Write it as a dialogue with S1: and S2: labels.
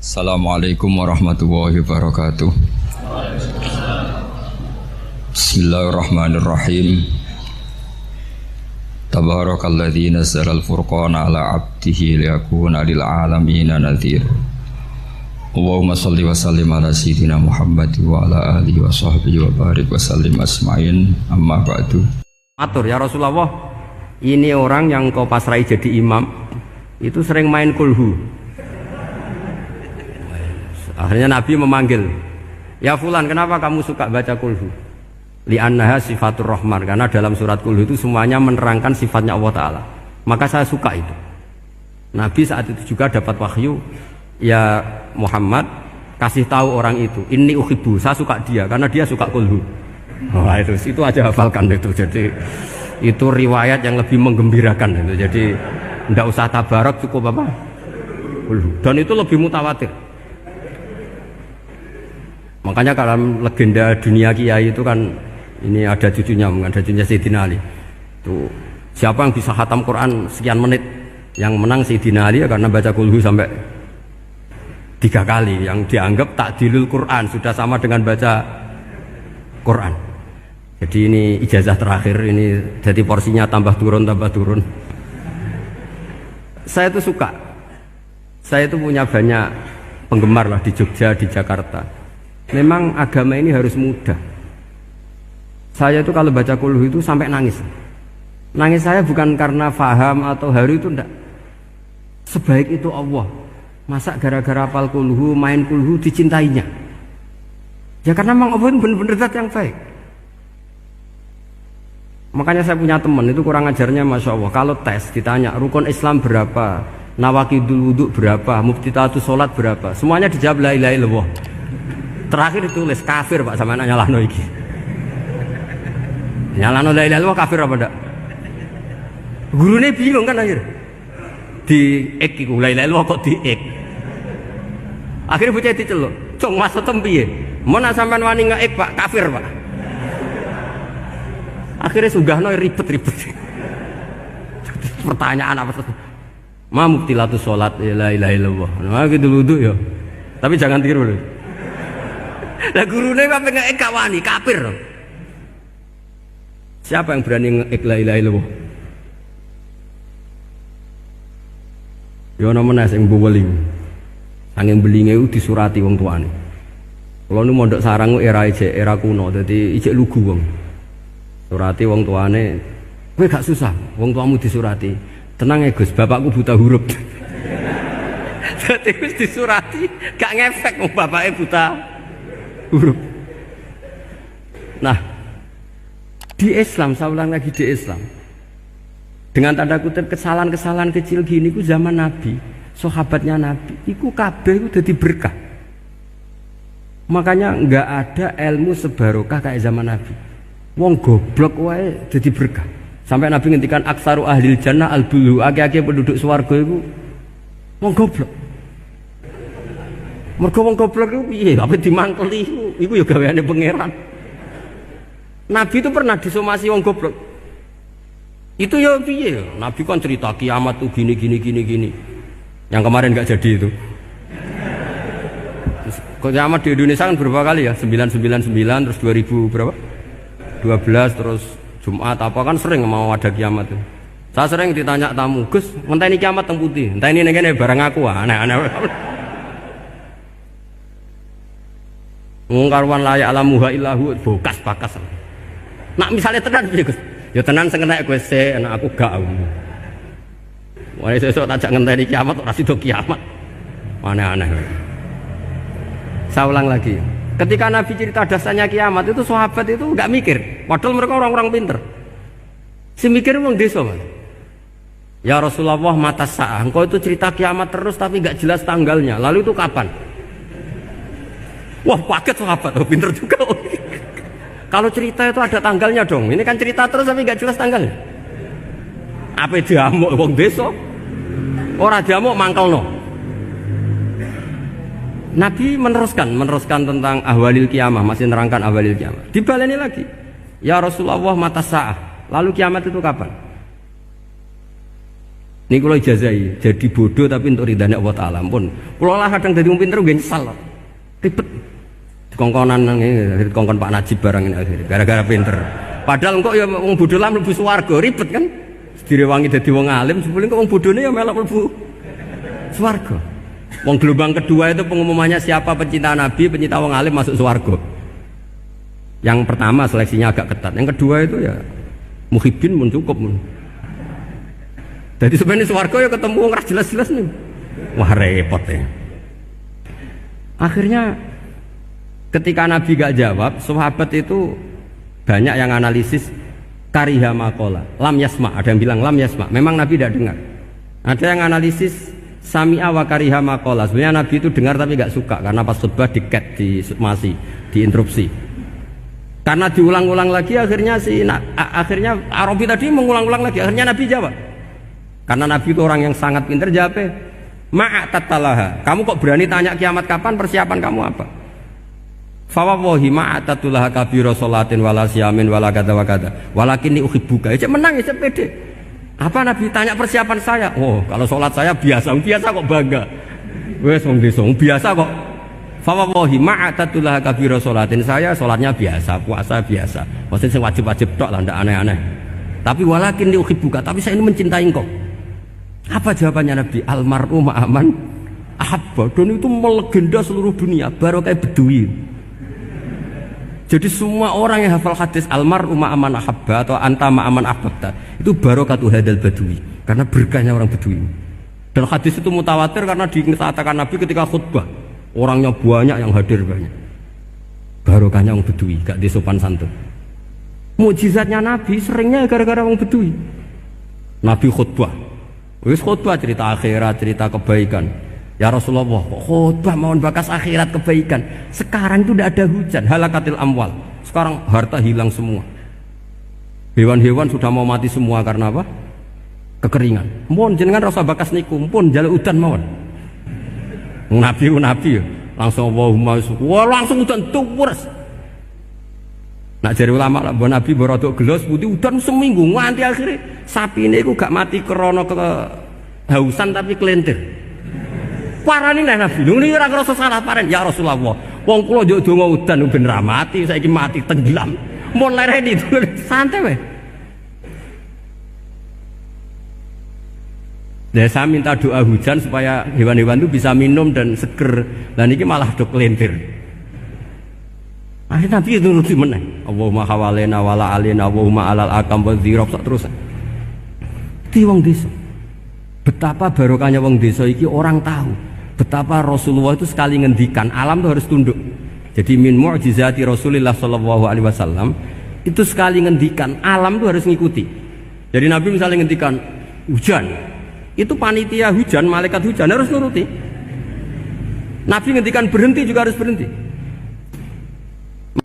S1: Assalamualaikum warahmatullahi wabarakatuh. Bismillahirrahmanirrahim. Tabarakalladzi nazzala al-furqana ala 'abdihi liyakuna lil 'alamina nadhir. Allahumma shalli wa sallim ala sayyidina Muhammad wa ala alihi wa sahbihi wa barik wa sallim asma'in. Amma ba'du.
S2: Atur ya Rasulullah, ini orang yang kau pasrai jadi imam itu sering main kulhu. Akhirnya Nabi memanggil, ya fulan, kenapa kamu suka baca kulhu? Li'annaha sifatur rahman, karena dalam surat kulhu itu semuanya menerangkan sifatnya Allah Ta'ala. Maka saya suka itu. Nabi saat itu juga dapat wahyu, ya Muhammad, kasih tahu orang itu, inni uhibbu, saya suka dia karena dia suka kulhu. Wah, itu aja hafalkan itu. Jadi itu riwayat yang lebih menggembirakan itu. Jadi tidak usah tabarak, cukup apa? Kulhu. Dan itu lebih mutawatir. Makanya kalau legenda dunia kiai itu kan ini ada cucunya Sayyidina Ali. Tuh, siapa yang bisa khatam Quran sekian menit, yang menang Sayyidina Ali ya, karena baca kulhu sampai 3 kali, yang dianggap takdilul Quran, sudah sama dengan baca Quran. Jadi ini ijazah terakhir, ini jadi porsinya tambah turun. Saya itu suka. Saya itu punya banyak penggemar lah di Jogja, di Jakarta. Memang agama ini harus mudah. Saya itu kalau baca kulhu itu sampai nangis. Nangis saya bukan karena faham atau haru, itu enggak. Sebaik itu Allah, masa gara-gara hafal kulhu, main kulhu dicintainya? Ya karena memang Allah itu benar-benar zat yang baik. Makanya saya punya teman itu kurang ajarnya, Masya Allah. Kalau tes ditanya rukun Islam berapa, nawakidul wudhu berapa, muftitatus sholat berapa, semuanya dijawab la ilaha illallah. Terakhir ditulis kafir Pak, sama anak nyalano iki. Nyalano la ilaha illallah kafir apa ndak? Gurune bingung kan akhir. Di ek iku la ilaha illallah kok di ek. Akhirnya bocah diceluk, "Cung maksud piye? Mun sampean wani ngeek Pak, kafir Pak." Akhirnya sugahno ribet-ribet. Pertanyaan apa tuh? Ma mubtilatus sholat la ilaha illallah. Nah gitu wudu ya. Tapi jangan tiru loh. Lah gurune kok pengen gak wani, kafir. Siapa yang berani ngeek la ilaha illallah? Ya ana meneh sing mbuweling. Angin belinge ku disurati wong tuane. Kula nu mondok sarang era kuno, dadi ijek lugu wong. Surati wong tuane, kowe gak susah, wong tuamu disurati. Tenang ya Gus, bapakku buta huruf. Dadi wis disurati, gak ngefek wong bapake buta huruf. Nah, di Islam, saya ulang lagi, di Islam, dengan tanda kutip kesalahan-kesalahan kecil gini ku zaman Nabi, sahabatnya Nabi, iku kabeh ku dadi berkah. Makanya nggak ada ilmu sebarokah kayak zaman Nabi. Wong goblok wae dadi berkah. Sampai Nabi ngendikan aksaru ahlil jannah al-bulu, akeh-akeh penduduk swarga iku wong goblok. Mergo wong goblok iku piye? Apa dimangkeli iku ya gaweane pangeran. Nabi itu pernah disomasi wong goblok. Itu ya piye? Nabi kan cerita kiamat tuh gini. Yang kemarin enggak jadi itu. Terus kiamat di Indonesia kan berapa kali ya? 999 terus 2000 berapa? 12 terus Jumat apa kan sering mau ada kiamat itu. Saya sering ditanya tamu, "Gus, ngenteni kiamat teng putih. Enteni ning kene barang aku." Aneh-aneh. Ngkarwan layak alamuha illahu bokas bakas. Nak misalnya tenan piye Gus? Ya tenan sing kena kowe sik, anak aku gak. Wah sesuk tak jak ngenteni kiamat ora sida kiamat. Aneh-aneh. Saya ulang lagi. Ketika Nabi cerita dasarnya kiamat itu sahabat itu enggak mikir. Padahal mereka orang-orang pinter. Si mikir wong desa, Mas. Ya Rasulullah, mata sa'ah. Engkau itu cerita kiamat terus tapi enggak jelas tanggalnya. Lalu itu kapan? Wah, kaget sahabat, oh, pinter juga. Kalau cerita itu ada tanggalnya dong. Ini kan cerita terus tapi nggak jelas tanggalnya. Apa diamuk wong desa? Ora diamuk mangkelno. Nabi meneruskan tentang ahwalil kiamah, masih nerangkan ahwalil kiamah. Dibaleni lagi. Ya Rasulullah, mata sa'ah. Lalu kiamat itu kapan? Ini kalau ijazai, jadi bodoh tapi untuk ridhanya Allah Ta'ala. Ampun, kalau lah kadang jadi pinter gue nyesal, ribet. Kongkonan ini, kongkon Pak Najib barang ini akhirnya, gara-gara pinter. Padahal kok ya wong bodoh lah mlebu swarga, ribet kan? Direwangi dadi wong alim, sebelum kok wong bodohnya ya melok mlebu swarga. Wong gelombang kedua itu pengumumannya siapa pencinta Nabi, pencinta wong alim masuk swarga. Yang pertama seleksinya agak ketat, yang kedua itu ya muhibbin mun cukup mun. Jadi sebenarnya swarga ya ketemu wong ra jelas-jelas nih. Wah repot ya. Akhirnya ketika Nabi gak jawab, sahabat itu banyak yang analisis kariha maqala, lam yasma, ada yang bilang lam yasma, memang Nabi tidak dengar. Ada yang analisis sami'a wa kariha maqala, sebenarnya Nabi itu dengar tapi gak suka karena pas khutbah di-cut, diinterupsi. Karena diulang-ulang lagi akhirnya akhirnya Arabi tadi mengulang-ulang lagi, akhirnya Nabi jawab. Karena Nabi itu orang yang sangat pintar, jawabnya ma'atatalaha, kamu kok berani tanya kiamat kapan, persiapan kamu apa? Fawawahi ma'atatulaha kabira sholatin wala siyamin wala kata wa kata walakin uhibbuka, ya menang ya pede. Apa Nabi tanya persiapan saya? Oh kalau sholat saya biasa kok bangga. Wes wong desa biasa kok. Fawawahi ma'atatulaha kabira sholatin, saya sholatnya biasa, puasa biasa, maksudnya wajib-wajib tok lah, ndak aneh-aneh. Tapi walakin uhibbuka, tapi saya ini mencintai engkau. Apa jawabannya Nabi? Almar'u ma'aman ahabba, dan itu melegenda seluruh dunia, baru kayak Bedui. Jadi semua orang yang hafal hadis almar'u ma'aman ahabba atau anta ma'aman ahbabta, itu barokatu hadal Badui, karena berkahnya orang Bedui. Dan hadis itu mutawatir karena dikatakan Nabi ketika khutbah, orangnya banyak yang hadir banyak. Barokahnya orang Bedui, gak disopan santun. Mukjizatnya Nabi seringnya gara-gara orang Bedui. Nabi khutbah, wis khutbah cerita akhirat, cerita kebaikan. Ya Rasulullah, khutbah mohon bakas akhirat kebaikan. Sekarang itu tidak ada hujan, halakatil amwal. Sekarang harta hilang semua. Hewan-hewan sudah mau mati semua karena apa? Kekeringan. Mohon jenengan rasa bakas niku, pun jaluk udan mohon. Nabi langsung Allahumma wah langsung udan tuwres. Nak jari ulama lah, Nabi berodok gelos putih udan seminggu nganti akhirnya sapi ini gak mati krono kehausan tapi kelentir. Parani lah Nabi, ini ora ngrasa salah paren. Ya Rasulullah, wong kula njuk donga udan ben ra mati, saiki mati tenggelam. Mun lereni itu santai weh. Ya saya minta doa hujan supaya hewan-hewan itu bisa minum dan seger. Dan ini malah do kelentir. Akhirnya Nabi itu nuruti meneh. Allahumma hawalena wala alina Allahumma alal akam wa dzirab terus. Di wong desa. Betapa barokahnya wong desa iki orang tahu. Betapa Rasulullah itu sekali ngendikan alam itu harus tunduk. Jadi min mu'jizati Rasulullah sallallahu alaihi wasallam itu sekali ngendikan alam itu harus ngikuti. Jadi Nabi misalnya ngendikan hujan, itu panitia hujan, malaikat hujan harus nuruti. Nabi ngendikan berhenti juga harus berhenti.